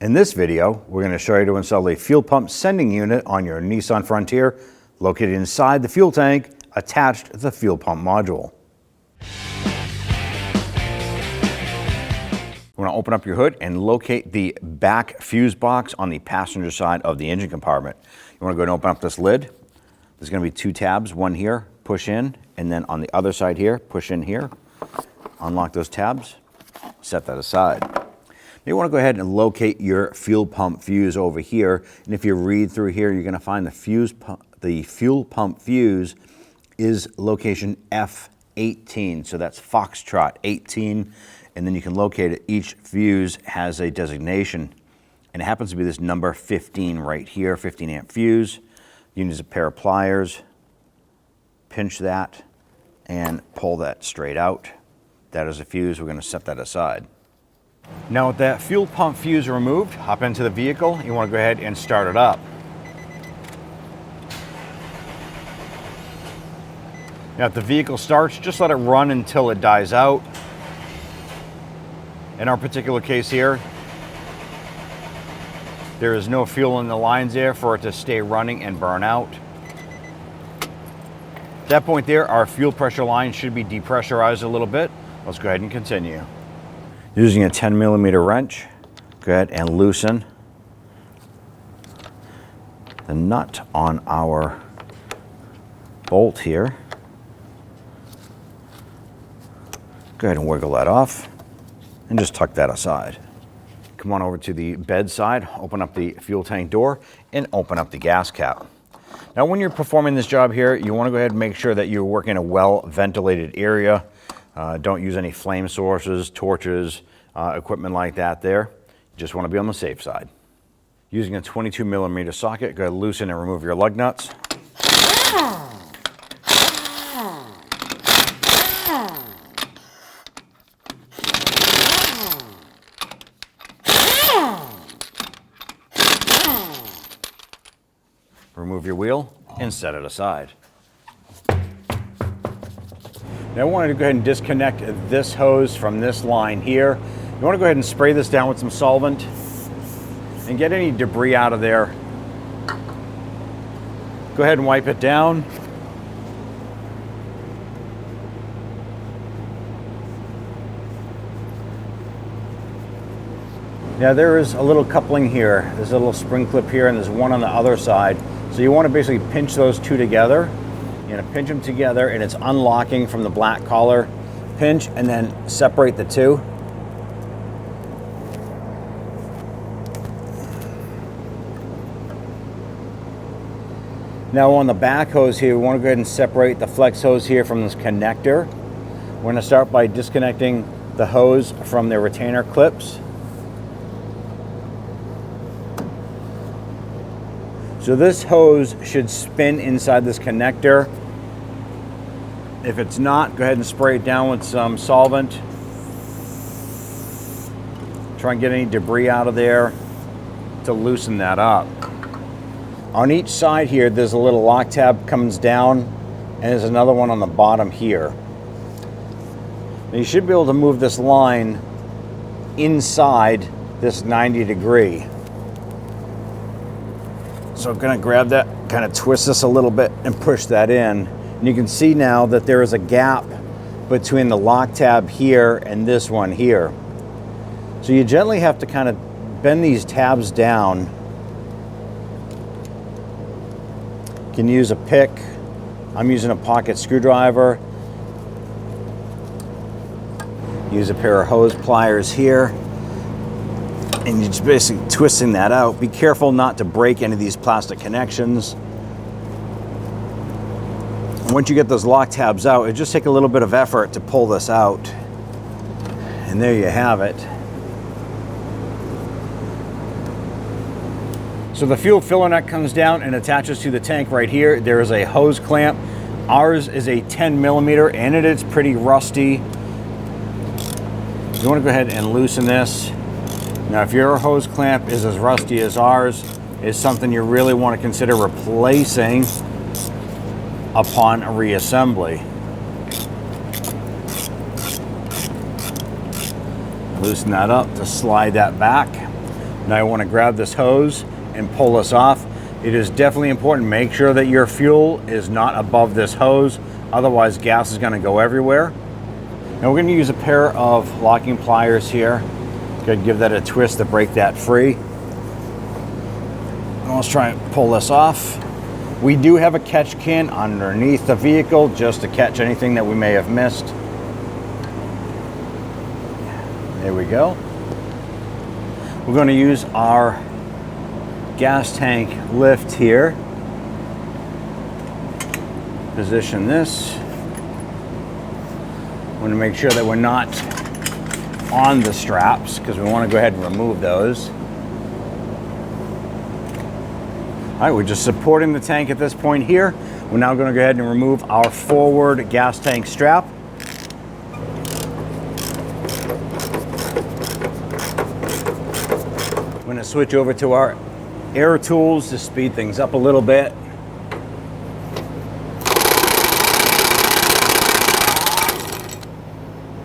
In this video, we're going to show you to install a fuel pump sending unit on your Nissan Frontier, located inside the fuel tank, attached to the fuel pump module. We're going to open up your hood and locate the back fuse box on the passenger side of the engine compartment. You want to go ahead and open up this lid. There's going to be two tabs, one here, push in, and then on the other side here, push in here. Unlock those tabs, set that aside. You want to go ahead and locate your fuel pump fuse over here, and if you read through here, you're going to find the fuel pump fuse is location F18, so that's Foxtrot 18, and then you can locate it. Each fuse has a designation, and it happens to be this number 15 right here, 15 amp fuse. You use a pair of pliers, pinch that, and pull that straight out. That is a fuse. We're going to set that aside. Now with that fuel pump fuse removed, hop into the vehicle. You want to go ahead and start it up. Now if the vehicle starts, just let it run until it dies out. In our particular case here, there is no fuel in the lines there for it to stay running and burn out. At that point there, our fuel pressure line should be depressurized a little bit. Let's go ahead and continue. Using a 10mm wrench, go ahead and loosen the nut on our bolt here. Go ahead and wiggle that off and just tuck that aside. Come on over to the bedside, open up the fuel tank door and open up the gas cap. Now when you're performing this job here, you want to go ahead and make sure that you're working in a well-ventilated area. Don't use any flame sources, torches, equipment like that there. You just want to be on the safe side. Using a 22mm socket, go ahead and loosen and remove your lug nuts. Remove your wheel and set it aside. Now I wanted to go ahead and disconnect this hose from this line here. You want to go ahead and spray this down with some solvent and get any debris out of there. Go ahead and wipe it down. Now there is a little coupling here. There's a little spring clip here and there's one on the other side. So you want to basically pinch those two together. You're going to pinch them together and it's unlocking from the black collar. Pinch and then separate the two. Now on the back hose here, we want to go ahead and separate the flex hose here from this connector. We're going to start by disconnecting the hose from the retainer clips. So this hose should spin inside this connector. If it's not, go ahead and spray it down with some solvent. Try and get any debris out of there to loosen that up. On each side here, there's a little lock tab comes down and there's another one on the bottom here. Now you should be able to move this line inside this 90 degree. So I'm going to grab that, kind of twist this a little bit and push that in. And you can see now that there is a gap between the lock tab here and this one here. So you gently have to kind of bend these tabs down. You can use a pick. I'm using a pocket screwdriver. Use a pair of hose pliers here. And you're just basically twisting that out. Be careful not to break any of these plastic connections. Once you get those lock tabs out, it just takes a little bit of effort to pull this out. And there you have it. So the fuel filler nut comes down and attaches to the tank right here. There is a hose clamp. Ours is a 10mm and it is pretty rusty. You want to go ahead and loosen this. Now if your hose clamp is as rusty as ours, it's something you really want to consider replacing upon reassembly. Loosen that up to slide that back. Now I want to grab this hose and pull this off. It is definitely important. Make sure that your fuel is not above this hose. Otherwise, gas is going to go everywhere. Now we're going to use a pair of locking pliers here. Go ahead and give that a twist to break that free. And let's try and pull this off. We do have a catch can underneath the vehicle just to catch anything that we may have missed. There we go. We're going to use our gas tank lift here. Position this. We want to make sure that we're not on the straps because we want to go ahead and remove those. All right, we're just supporting the tank at this point here. We're now going to go ahead and remove our forward gas tank strap. I'm going to switch over to our air tools to speed things up a little bit.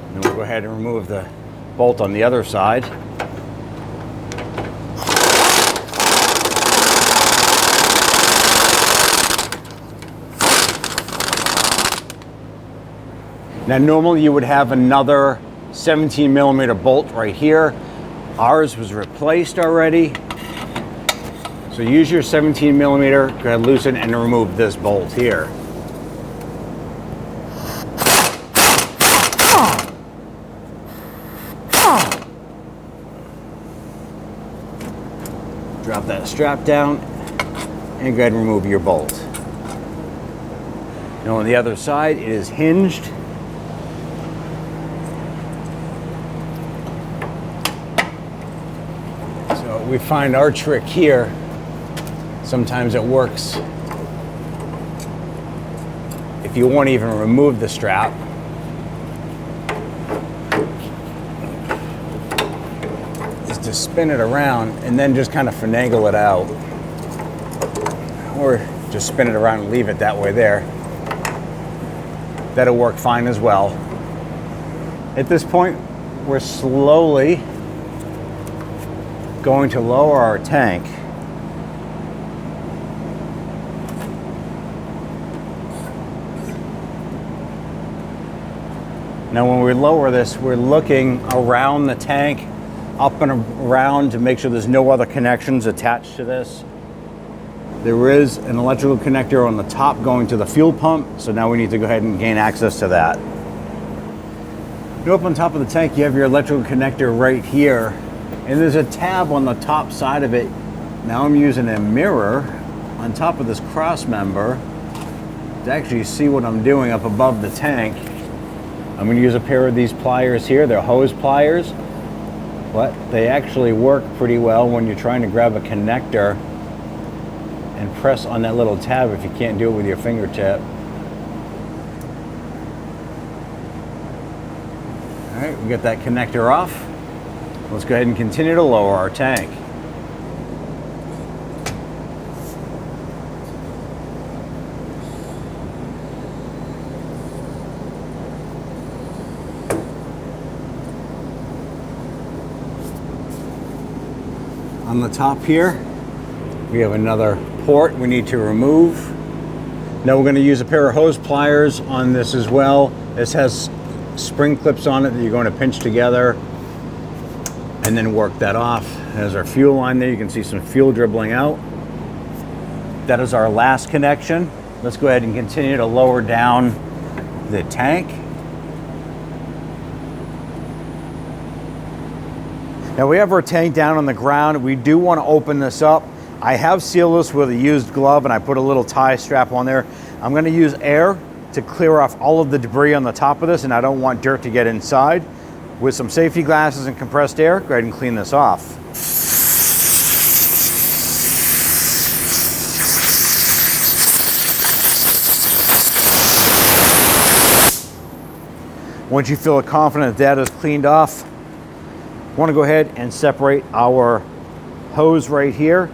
And we'll go ahead and remove the bolt on the other side. Now normally you would have another 17 millimeter bolt right here. Ours was replaced already. So use your 17 millimeter, go ahead and loosen and remove this bolt here. Drop that strap down and go ahead and remove your bolt. Now on the other side, it is hinged. So we find our trick here. Sometimes it works if you won't even remove the strap. Is to spin it around and then just kind of finagle it out. Or just spin it around and leave it that way there. That'll work fine as well. At this point, we're slowly going to lower our tank. Now when we lower this, we're looking around the tank, up and around to make sure there's no other connections attached to this. There is an electrical connector on the top going to the fuel pump, so now we need to go ahead and gain access to that. Go up on top of the tank, you have your electrical connector right here, and there's a tab on the top side of it. Now I'm using a mirror on top of this cross member to actually see what I'm doing up above the tank. I'm going to use a pair of these pliers here. They're hose pliers, but they actually work pretty well when you're trying to grab a connector and press on that little tab if you can't do it with your fingertip. All right, we got that connector off. Let's go ahead and continue to lower our tank. On the top here, we have another port we need to remove. Now we're going to use a pair of hose pliers on this as well. This has spring clips on it that you're going to pinch together and then work that off. There's our fuel line there. You can see some fuel dribbling out. That is our last connection. Let's go ahead and continue to lower down the tank. Now we have our tank down on the ground. We do want to open this up. I have sealed this with a used glove and I put a little tie strap on there. I'm going to use air to clear off all of the debris on the top of this, and I don't want dirt to get inside. With some safety glasses and compressed air, go ahead and clean this off. Once you feel confident that is cleaned off, want to go ahead and separate our hose right here.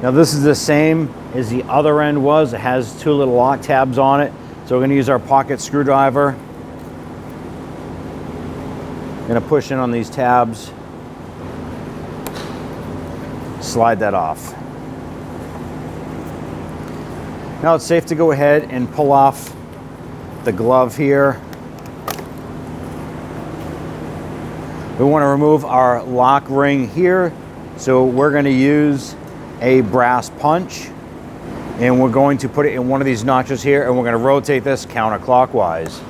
Now this is the same as the other end was. It has two little lock tabs on it. So we're going to use our pocket screwdriver. Going to push in on these tabs. slide that off. Now it's safe to go ahead and pull off the glove here. We want to remove our lock ring here, so we're going to use a brass punch, and we're going to put it in one of these notches here, and we're going to rotate this counterclockwise.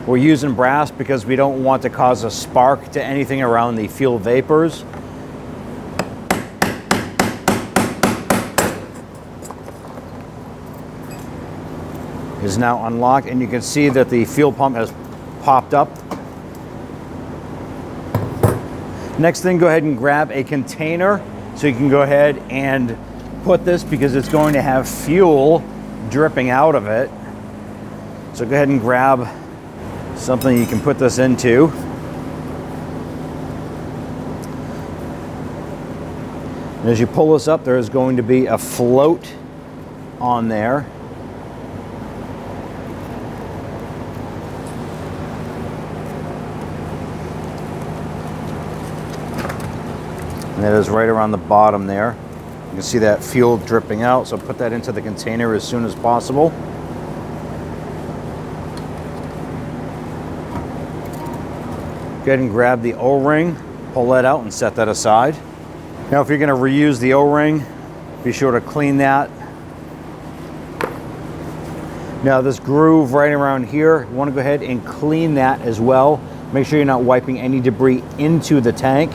We're using brass because we don't want to cause a spark to anything around the fuel vapors. It is now unlocked, and you can see that the fuel pump has popped up. Next thing, go ahead and grab a container so you can go ahead and put this, because it's going to have fuel dripping out of it. So go ahead and grab something you can put this into. And as you pull this up, there is going to be a float on there. And that is right around the bottom there. You can see that fuel dripping out, so put that into the container as soon as possible. Go ahead and grab the O-ring, pull that out and set that aside. Now if you're going to reuse the O-ring, be sure to clean that. Now this groove right around here, you want to go ahead and clean that as well. Make sure you're not wiping any debris into the tank.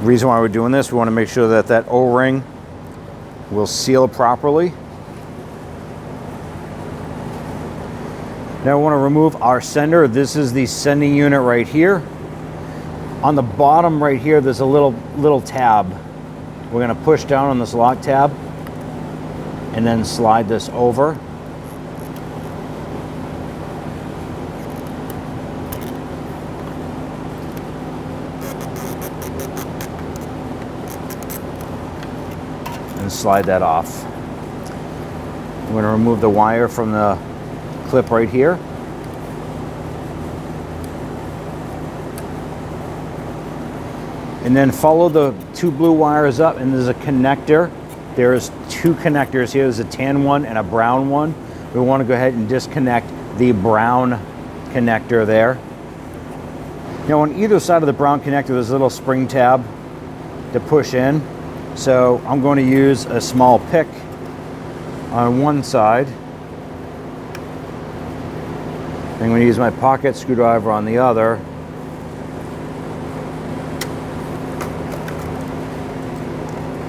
The reason why we're doing this, we want to make sure that that O-ring will seal properly. Now we want to remove our sender. This is the sending unit right here. On the bottom right here, there's a little tab. We're going to push down on this lock tab and then slide this over. And slide that off. I'm going to remove the wire from the clip right here. And then follow the two blue wires up, and there's a connector. There's two connectors here. There's a tan one and a brown one. We want to go ahead and disconnect the brown connector there. Now on either side of the brown connector, there's a little spring tab to push in. So I'm going to use a small pick on one side. I'm going to use my pocket screwdriver on the other.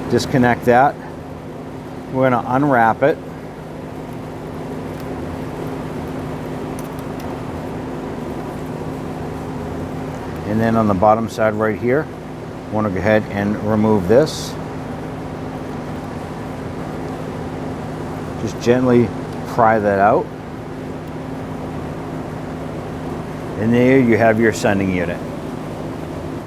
Disconnect that. We're going to unwrap it. And then on the bottom side right here, I want to go ahead and remove this. Just gently pry that out. And there you have your sending unit.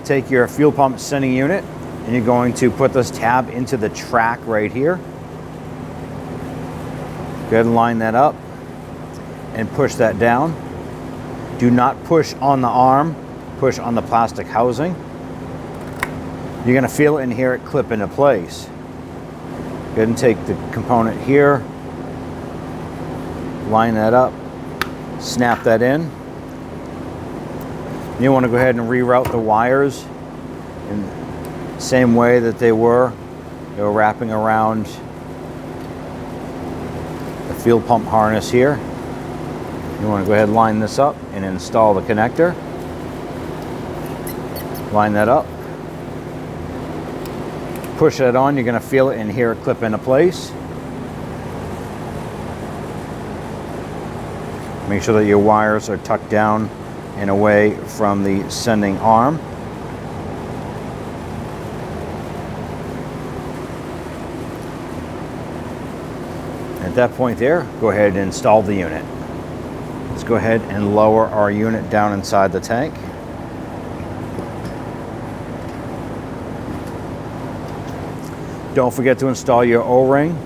Take your fuel pump sending unit, and you're going to put this tab into the track right here. Go ahead and line that up and push that down. Do not push on the arm, push on the plastic housing. You're going to feel it and hear it clip into place. Go ahead and take the component here, line that up, snap that in. You want to go ahead and reroute the wires in the same way that they were wrapping around the fuel pump harness here. You want to go ahead and line this up and install the connector. Line that up. Push that on, you're going to feel it and hear it clip into place. Make sure that your wires are tucked down and away from the sending arm. At that point there, go ahead and install the unit. Let's go ahead and lower our unit down inside the tank. Don't forget to install your O-ring.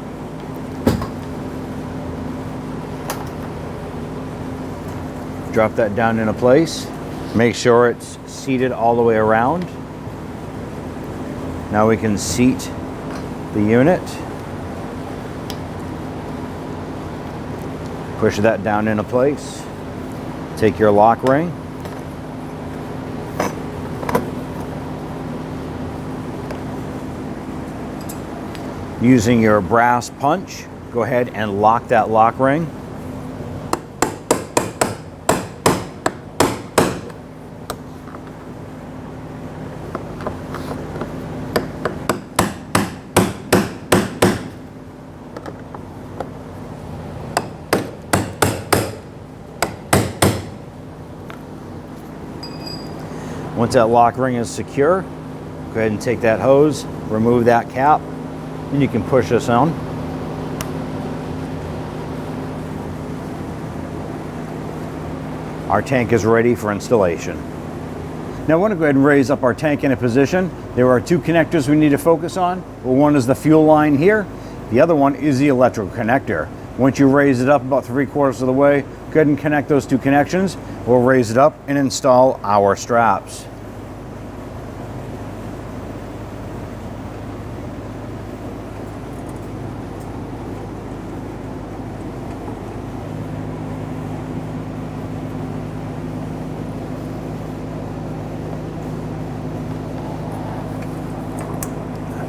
Drop that down into place. Make sure it's seated all the way around. Now we can seat the unit. Push that down into place. Take your lock ring. Using your brass punch, go ahead and lock that lock ring. Once that lock ring is secure, go ahead and take that hose, remove that cap, and you can push this on. Our tank is ready for installation. Now I want to go ahead and raise up our tank in a position. There are two connectors we need to focus on. Well, one is the fuel line here. The other one is the electrical connector. Once you raise it up about 3/4 of the way, go ahead and connect those two connections. We'll raise it up and install our straps.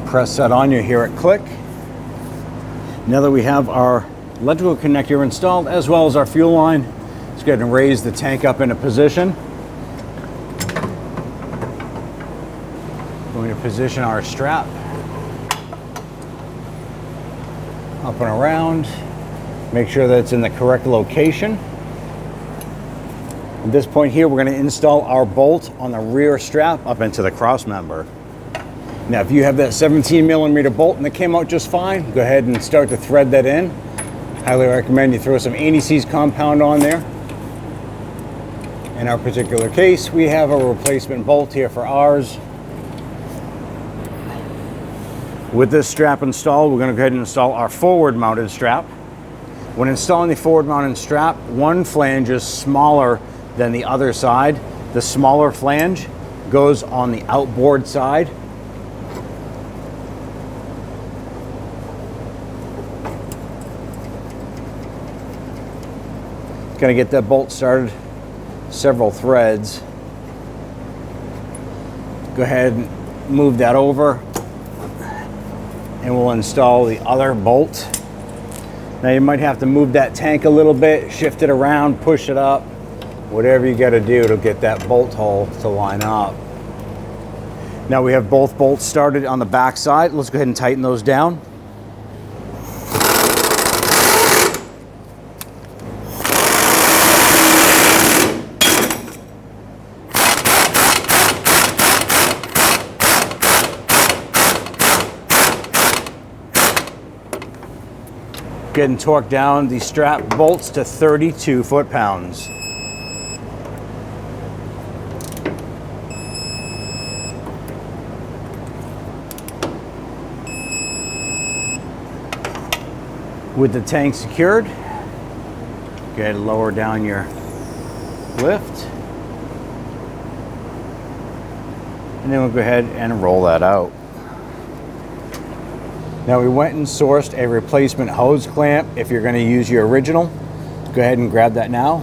Press that on, you hear it click. Now that we have our electrical connector installed as well as our fuel line, let's go ahead and raise the tank up into position. Going to position our strap up and around. Make sure that it's in the correct location. At this point here, we're going to install our bolt on the rear strap up into the cross member. Now, if you have that 17mm bolt and it came out just fine, go ahead and start to thread that in. Highly recommend you throw some anti-seize compound on there. In our particular case, we have a replacement bolt here for ours. With this strap installed, we're going to go ahead and install our forward mounted strap. When installing the forward mounted strap, one flange is smaller than the other side. The smaller flange goes on the outboard side. Going to get that bolt started, several threads. Go ahead and move that over and we'll install the other bolt. Now you might have to move that tank a little bit, shift it around, push it up, whatever you got to do to get that bolt hole to line up. Now we have both bolts started on the back side. Let's go ahead and tighten those down. Go ahead and torque down the strap bolts to 32 foot-pounds. With the tank secured, go ahead and lower down your lift. And then we'll go ahead and roll that out. Now we went and sourced a replacement hose clamp. If you're going to use your original, go ahead and grab that now.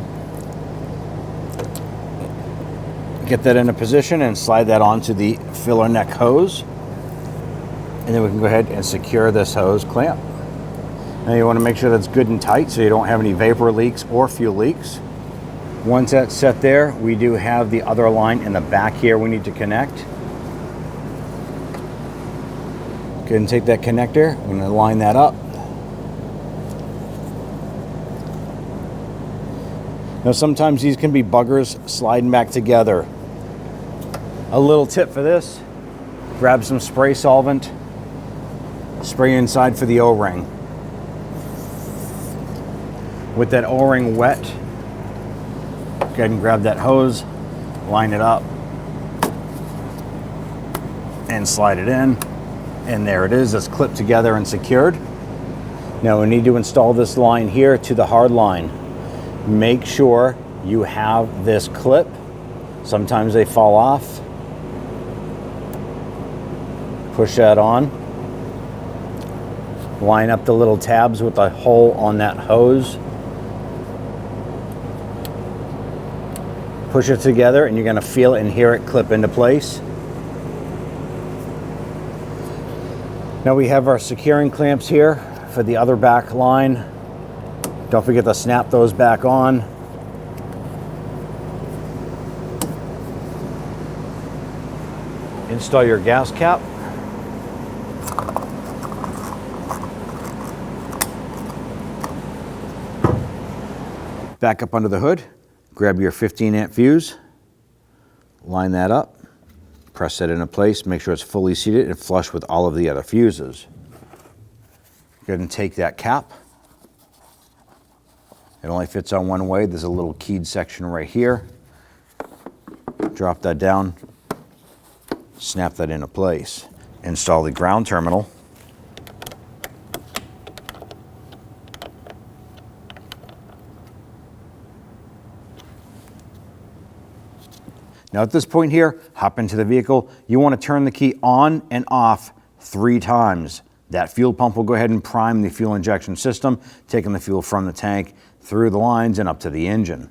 Get that into position and slide that onto the filler neck hose. And then we can go ahead and secure this hose clamp. Now you want to make sure that's good and tight so you don't have any vapor leaks or fuel leaks. Once that's set there, we do have the other line in the back here we need to connect. Go ahead and take that connector. I'm going to line that up. Now sometimes these can be buggers sliding back together. A little tip for this, grab some spray solvent, spray inside for the O-ring. With that O-ring wet, go ahead and grab that hose, line it up, and slide it in. And there it is, it's clipped together and secured. Now we need to install this line here to the hard line. Make sure you have this clip Sometimes they fall off. Push that on. Line up the little tabs with the hole on that hose. Push it together and you're going to feel it and hear it clip into place. Now we have our securing clamps here for the other back line. Don't forget to snap those back on. Install your gas cap. Back up under the hood, grab your 15-amp fuse, line that up, press that into place, make sure it's fully seated and flush with all of the other fuses. Go ahead and take that cap. It only fits on one way. There's a little keyed section right here. Drop that down, snap that into place. Install the ground terminal. Now at this point here, hop into the vehicle. You want to turn the key on and off 3 times. That fuel pump will go ahead and prime the fuel injection system, taking the fuel from the tank, through the lines and up to the engine.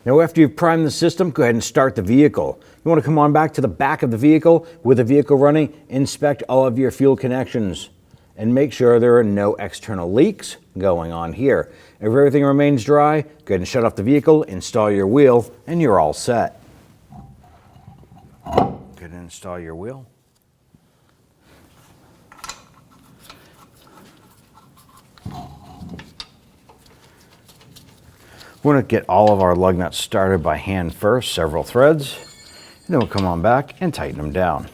Now after you've primed the system, go ahead and start the vehicle. You want to come on back to the back of the vehicle with the vehicle running, inspect all of your fuel connections and make sure there are no external leaks going on here. If everything remains dry, go ahead and shut off the vehicle, install your wheel, and you're all set. Go ahead and install your wheel. We're going to get all of our lug nuts started by hand first, several threads, and then we'll come on back and tighten them down.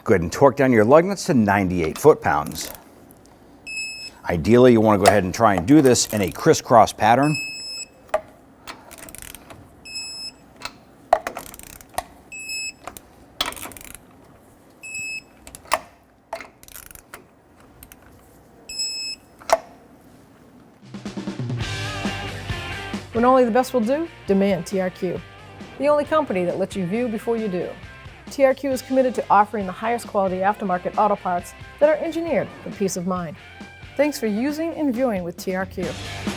Go ahead and torque down your lug nuts to 98 foot-pounds. Ideally, you want to go ahead and try and do this in a crisscross pattern. When only the best will do, demand TRQ. The only company that lets you view before you do. TRQ is committed to offering the highest quality aftermarket auto parts that are engineered for peace of mind. Thanks for using and viewing with TRQ.